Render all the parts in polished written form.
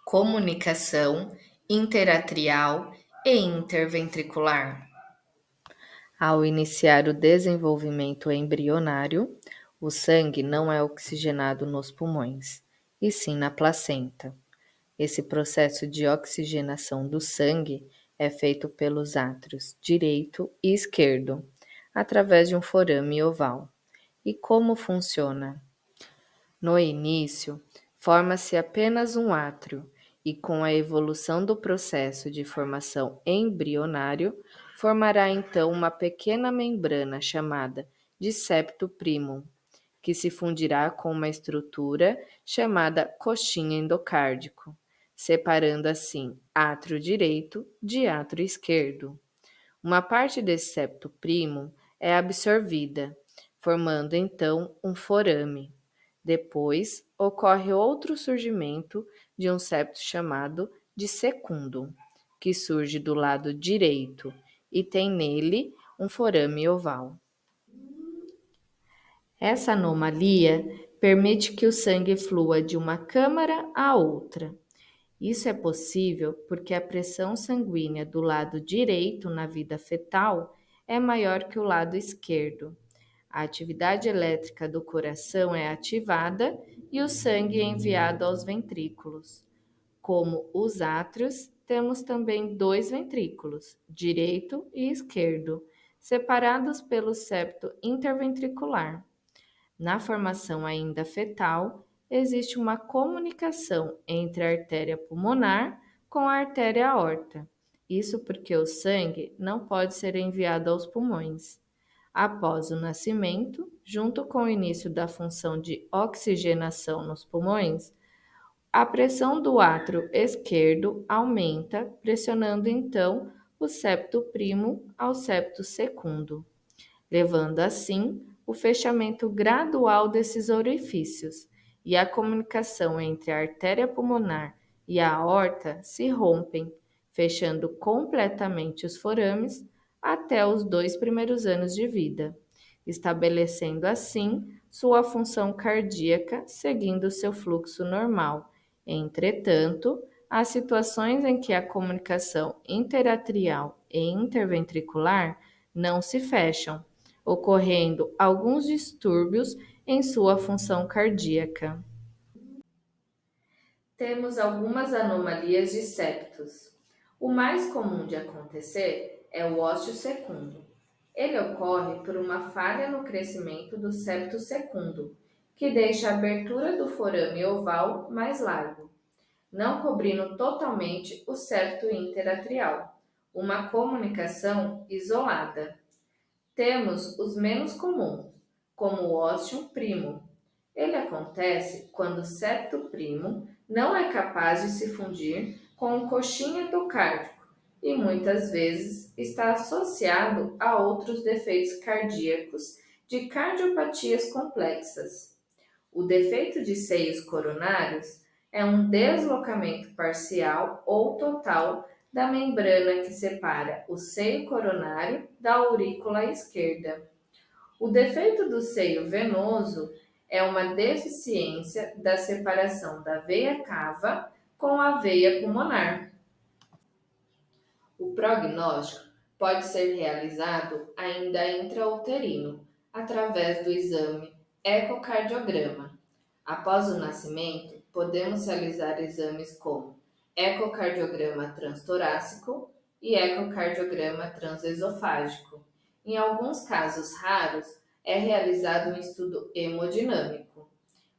comunicação interatrial e interventricular. Ao iniciar o desenvolvimento embrionário, o sangue não é oxigenado nos pulmões, e sim na placenta. Esse processo de oxigenação do sangue é feito pelos átrios direito e esquerdo, através de um forame oval. E como funciona? No início, forma-se apenas um átrio, e com a evolução do processo de formação embrionário, formará então uma pequena membrana chamada de septo primum, que se fundirá com uma estrutura chamada coxinha endocárdico, separando assim átrio direito de átrio esquerdo. Uma parte desse septo primum é absorvida, formando então um forame. Depois, ocorre outro surgimento de um septo chamado de secundum, que surge do lado direito e tem nele um forame oval. Essa anomalia permite que o sangue flua de uma câmara a outra. Isso é possível porque a pressão sanguínea do lado direito na vida fetal é maior que o lado esquerdo. A atividade elétrica do coração é ativada e o sangue é enviado aos ventrículos. Como os átrios, temos também dois ventrículos, direito e esquerdo, separados pelo septo interventricular. Na formação ainda fetal, existe uma comunicação entre a artéria pulmonar com a artéria aorta. Isso porque o sangue não pode ser enviado aos pulmões. Após o nascimento, junto com o início da função de oxigenação nos pulmões, a pressão do átrio esquerdo aumenta, pressionando então o septo primo ao septo secundo, levando assim o fechamento gradual desses orifícios, e a comunicação entre a artéria pulmonar e a aorta se rompem, fechando completamente os forames até os 2 primeiros anos de vida, estabelecendo assim sua função cardíaca seguindo seu fluxo normal. Entretanto, há situações em que a comunicação interatrial e interventricular não se fecham, ocorrendo alguns distúrbios em sua função cardíaca. Temos algumas anomalias de septos. O mais comum de acontecer é o ósteo secundo. Ele ocorre por uma falha no crescimento do septo secundo, que deixa a abertura do forame oval mais largo, não cobrindo totalmente o septo interatrial, uma comunicação isolada. Temos os menos comuns, como o óstium primo. Ele acontece quando o septo primo não é capaz de se fundir com o coxim endocárdico e muitas vezes está associado a outros defeitos cardíacos de cardiopatias complexas. O defeito de seios coronários é um deslocamento parcial ou total da membrana que separa o seio coronário da aurícula esquerda. O defeito do seio venoso é uma deficiência da separação da veia cava com a veia pulmonar. O prognóstico pode ser realizado ainda intrauterino, através do exame ecocardiograma. Após o nascimento, podemos realizar exames como ecocardiograma transtorácico e ecocardiograma transesofágico. Em alguns casos raros, é realizado um estudo hemodinâmico.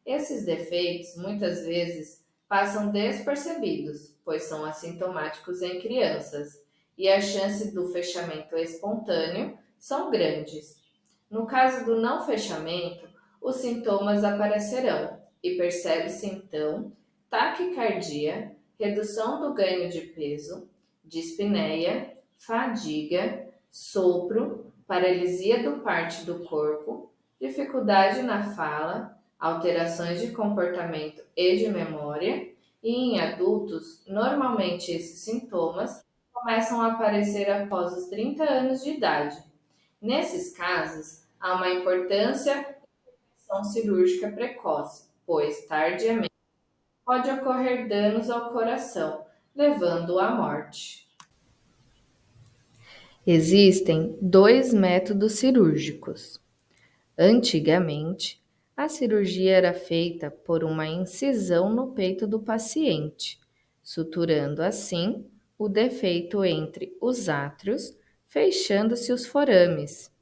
Esses defeitos muitas vezes passam despercebidos, pois são assintomáticos em crianças, e a chance do fechamento espontâneo são grandes. No caso do não fechamento, os sintomas aparecerão e percebe-se então taquicardia, redução do ganho de peso, dispneia, fadiga, sopro, paralisia do parte do corpo, dificuldade na fala, alterações de comportamento e de memória, e em adultos, normalmente esses sintomas começam a aparecer após os 30 anos de idade. Nesses casos, há uma importância de ação cirúrgica precoce, pois tardiamente pode ocorrer danos ao coração, levando-o à morte. Existem dois métodos cirúrgicos. Antigamente, a cirurgia era feita por uma incisão no peito do paciente, suturando assim o defeito entre os átrios, fechando-se os forames.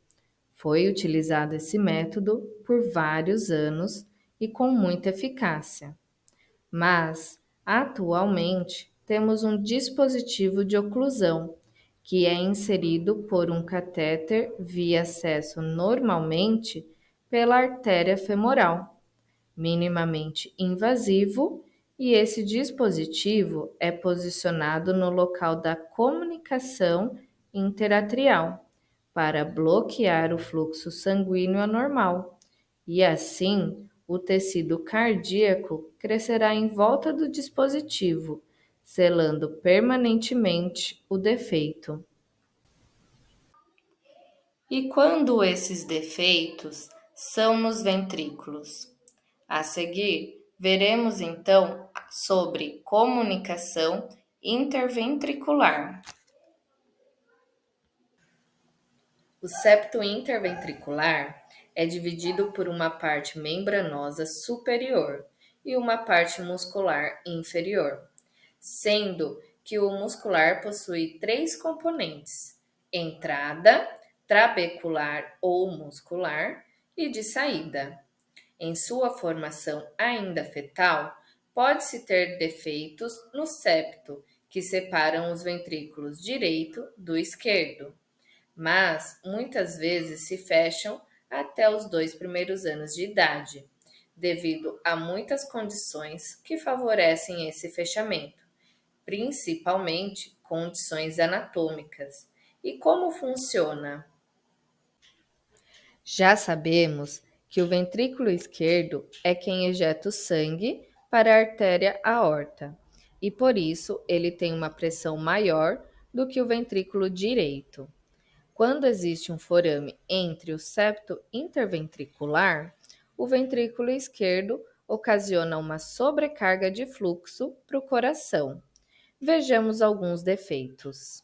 Foi utilizado esse método por vários anos e com muita eficácia. Mas, atualmente, temos um dispositivo de oclusão, que é inserido por um catéter via acesso normalmente pela artéria femoral, minimamente invasivo, e esse dispositivo é posicionado no local da comunicação interatrial para bloquear o fluxo sanguíneo anormal, e assim o tecido cardíaco crescerá em volta do dispositivo, selando permanentemente o defeito. E quando esses defeitos são nos ventrículos? A seguir, veremos então sobre comunicação interventricular. O septo interventricular é dividido por uma parte membranosa superior e uma parte muscular inferior, sendo que o muscular possui três componentes: entrada, trabecular ou muscular e de saída. Em sua formação ainda fetal, pode-se ter defeitos no septo, que separam os ventrículos direito do esquerdo, mas muitas vezes se fecham até os 2 primeiros anos de idade, devido a muitas condições que favorecem esse fechamento, principalmente condições anatômicas. E como funciona? Já sabemos que o ventrículo esquerdo é quem ejeta o sangue para a artéria aorta, e por isso ele tem uma pressão maior do que o ventrículo direito. Quando existe um forame entre o septo interventricular, o ventrículo esquerdo ocasiona uma sobrecarga de fluxo para o coração. Vejamos alguns defeitos.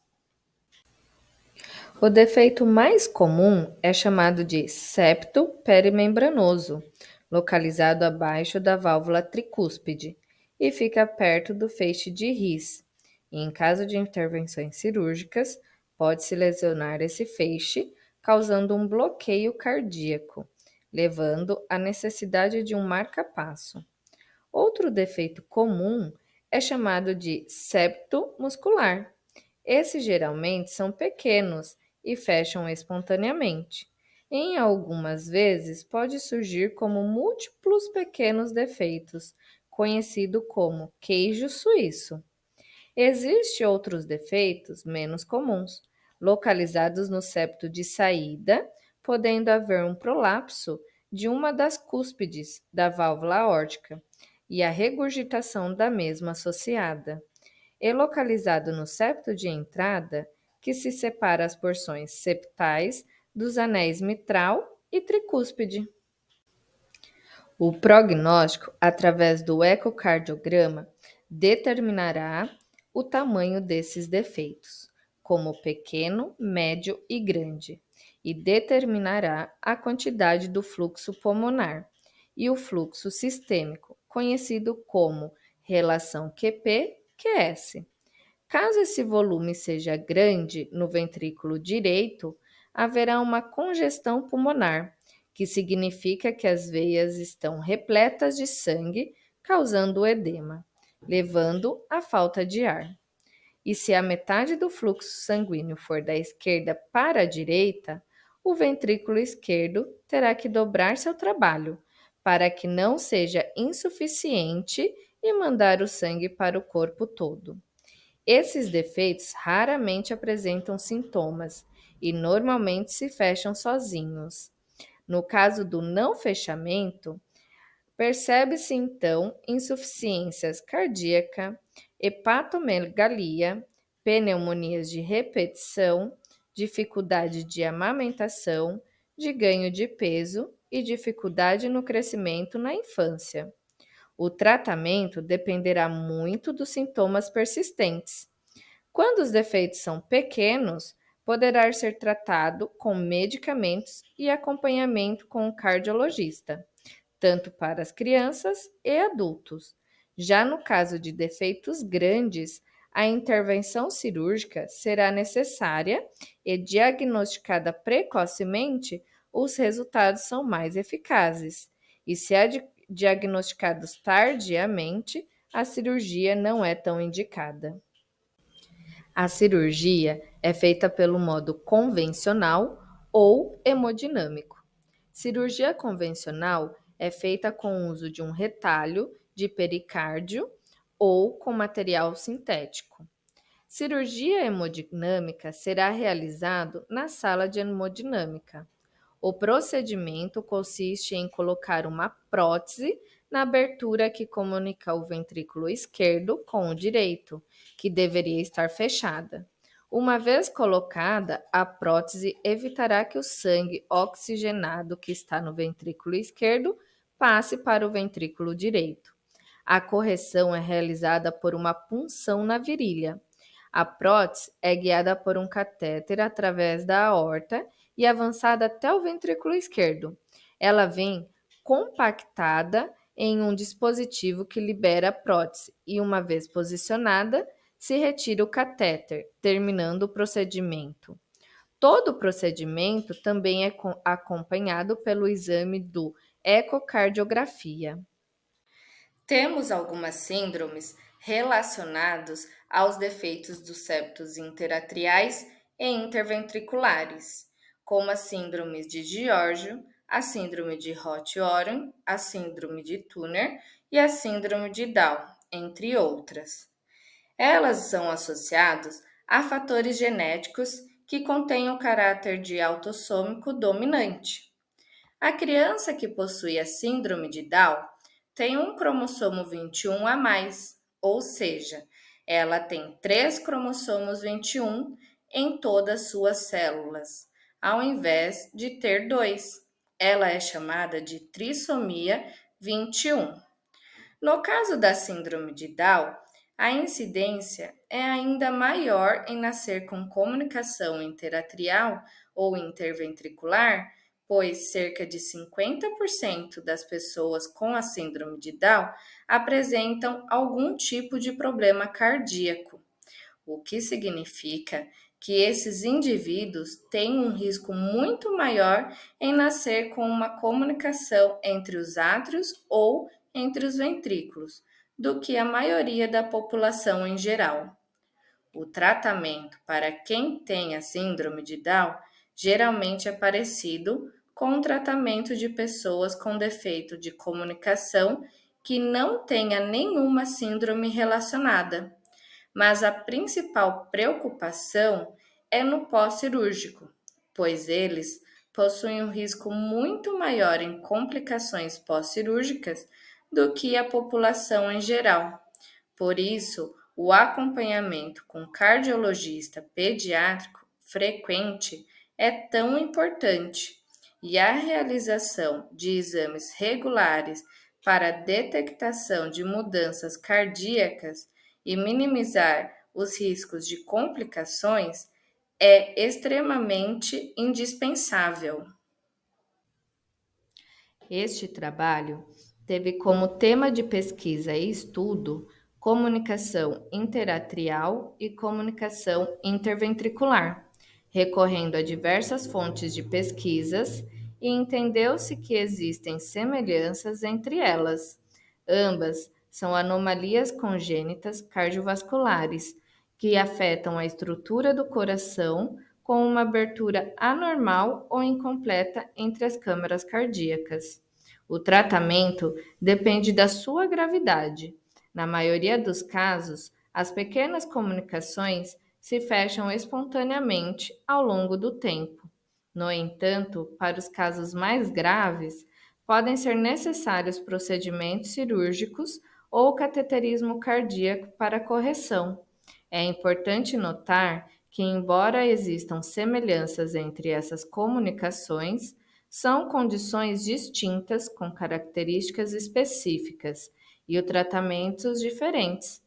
O defeito mais comum é chamado de septo perimembranoso, localizado abaixo da válvula tricúspide e fica perto do feixe de His. E em caso de intervenções cirúrgicas, pode-se lesionar esse feixe, causando um bloqueio cardíaco, levando à necessidade de um marca-passo. Outro defeito comum é chamado de septo muscular. Esses geralmente são pequenos e fecham espontaneamente. Em algumas vezes pode surgir como múltiplos pequenos defeitos, conhecido como queijo suíço. Existem outros defeitos menos comuns, localizados no septo de saída, podendo haver um prolapso de uma das cúspides da válvula aórtica e a regurgitação da mesma associada. E localizado no septo de entrada, que se separa as porções septais dos anéis mitral e tricúspide. O prognóstico, através do ecocardiograma, determinará o tamanho desses defeitos, como pequeno, médio e grande, e determinará a quantidade do fluxo pulmonar e o fluxo sistêmico, conhecido como relação QP-QS. Caso esse volume seja grande no ventrículo direito, haverá uma congestão pulmonar, que significa que as veias estão repletas de sangue, causando o edema, levando à falta de ar. E se a metade do fluxo sanguíneo for da esquerda para a direita, o ventrículo esquerdo terá que dobrar seu trabalho, para que não seja insuficiente e mandar o sangue para o corpo todo. Esses defeitos raramente apresentam sintomas e normalmente se fecham sozinhos. No caso do não fechamento, percebe-se então insuficiência cardíaca, hepatomegalia, pneumonias de repetição, dificuldade de amamentação, de ganho de peso e dificuldade no crescimento na infância. O tratamento dependerá muito dos sintomas persistentes. Quando os defeitos são pequenos, poderá ser tratado com medicamentos e acompanhamento com o cardiologista, tanto para as crianças e adultos. Já no caso de defeitos grandes, a intervenção cirúrgica será necessária e, diagnosticada precocemente, os resultados são mais eficazes. E se diagnosticados tardiamente, a cirurgia não é tão indicada. A cirurgia é feita pelo modo convencional ou hemodinâmico. Cirurgia convencional é feita com o uso de um retalho de pericárdio ou com material sintético. Cirurgia hemodinâmica será realizado na sala de hemodinâmica. O procedimento consiste em colocar uma prótese na abertura que comunica o ventrículo esquerdo com o direito, que deveria estar fechada. Uma vez colocada, a prótese evitará que o sangue oxigenado que está no ventrículo esquerdo passe para o ventrículo direito. A correção é realizada por uma punção na virilha. A prótese é guiada por um catéter através da aorta e avançada até o ventrículo esquerdo. Ela vem compactada em um dispositivo que libera a prótese e, uma vez posicionada, se retira o catéter, terminando o procedimento. Todo o procedimento também é acompanhado pelo exame do ecocardiografia. Temos algumas síndromes relacionadas aos defeitos dos septos interatriais e interventriculares, como as síndromes de Giorgio, a síndrome de Roth-Oren, a síndrome de Turner e a síndrome de Down, entre outras. Elas são associadas a fatores genéticos que contêm o caráter de autossômico dominante. A criança que possui a síndrome de Down tem um cromossomo 21 a mais, ou seja, ela tem 3 cromossomos 21 em todas suas células, ao invés de ter 2. Ela é chamada de trissomia 21. No caso da síndrome de Down, a incidência é ainda maior em nascer com comunicação interatrial ou interventricular, pois cerca de 50% das pessoas com a síndrome de Down apresentam algum tipo de problema cardíaco, o que significa que esses indivíduos têm um risco muito maior em nascer com uma comunicação entre os átrios ou entre os ventrículos do que a maioria da população em geral. O tratamento para quem tem a síndrome de Down geralmente é parecido com o tratamento de pessoas com defeito de comunicação que não tenha nenhuma síndrome relacionada. Mas a principal preocupação é no pós-cirúrgico, pois eles possuem um risco muito maior em complicações pós-cirúrgicas do que a população em geral. Por isso, o acompanhamento com cardiologista pediátrico frequente é tão importante e a realização de exames regulares para a detectação de mudanças cardíacas e minimizar os riscos de complicações é extremamente indispensável. Este trabalho teve como tema de pesquisa e estudo comunicação interatrial e comunicação interventricular, recorrendo a diversas fontes de pesquisas e entendeu-se que existem semelhanças entre elas. Ambas são anomalias congênitas cardiovasculares que afetam a estrutura do coração com uma abertura anormal ou incompleta entre as câmaras cardíacas. O tratamento depende da sua gravidade. Na maioria dos casos, as pequenas comunicações se fecham espontaneamente ao longo do tempo. No entanto, para os casos mais graves, podem ser necessários procedimentos cirúrgicos ou cateterismo cardíaco para correção. É importante notar que, embora existam semelhanças entre essas comunicações, são condições distintas com características específicas e os tratamentos diferentes.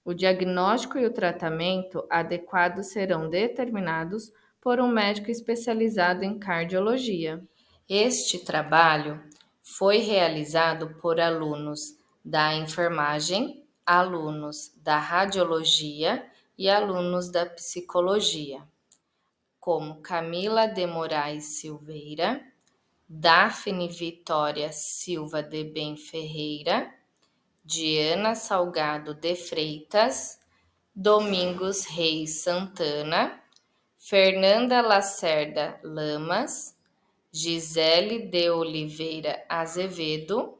O diagnóstico e o tratamento adequado serão determinados por um médico especializado em cardiologia. Este trabalho foi realizado por alunos da enfermagem, alunos da radiologia e alunos da psicologia, como Camila de Moraes Silveira, Daphne Vitória Silva de Bem Ferreira, Diana Salgado de Freitas, Domingos Reis Santana, Fernanda Lacerda Lamas, Gisele de Oliveira Azevedo,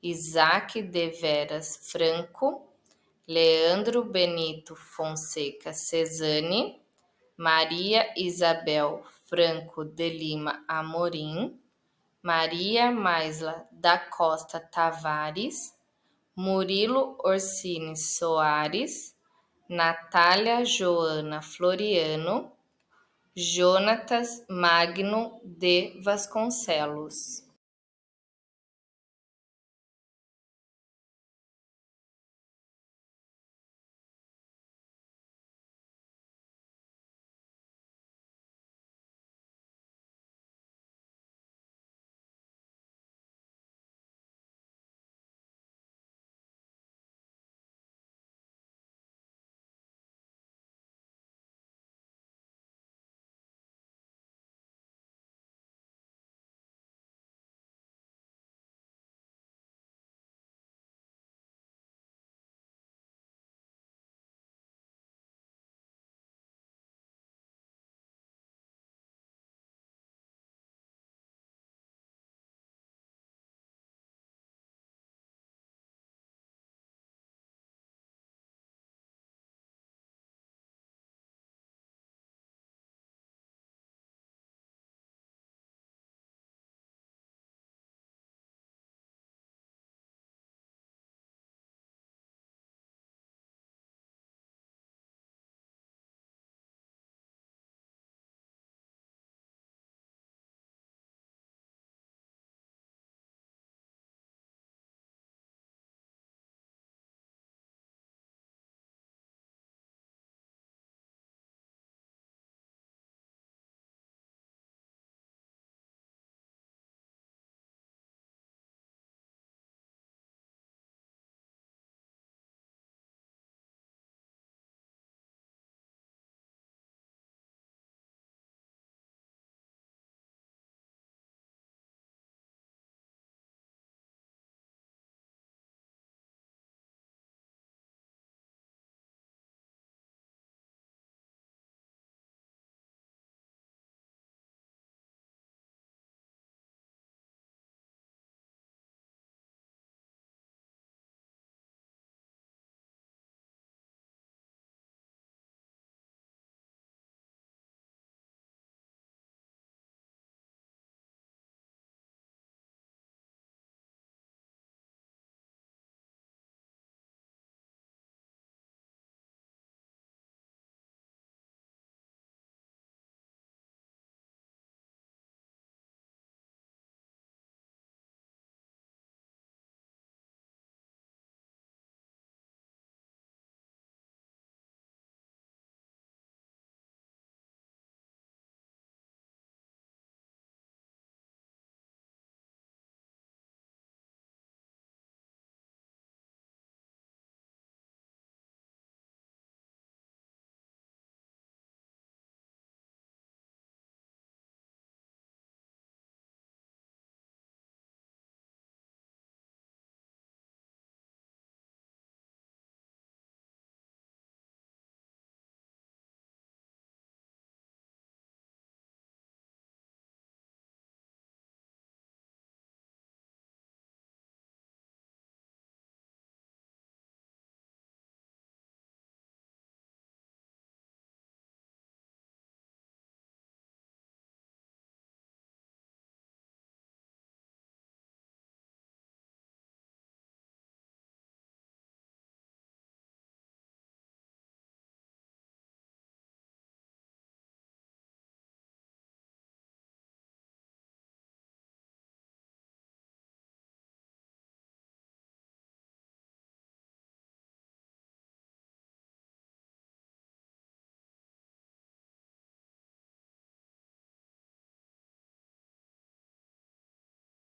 Isaac de Veras Franco, Leandro Benito Fonseca Cesani, Maria Isabel Franco de Lima Amorim, Maria Maisla da Costa Tavares, Murilo Orsini Soares, Natália Joana Floriano, Jonatas Magno de Vasconcelos.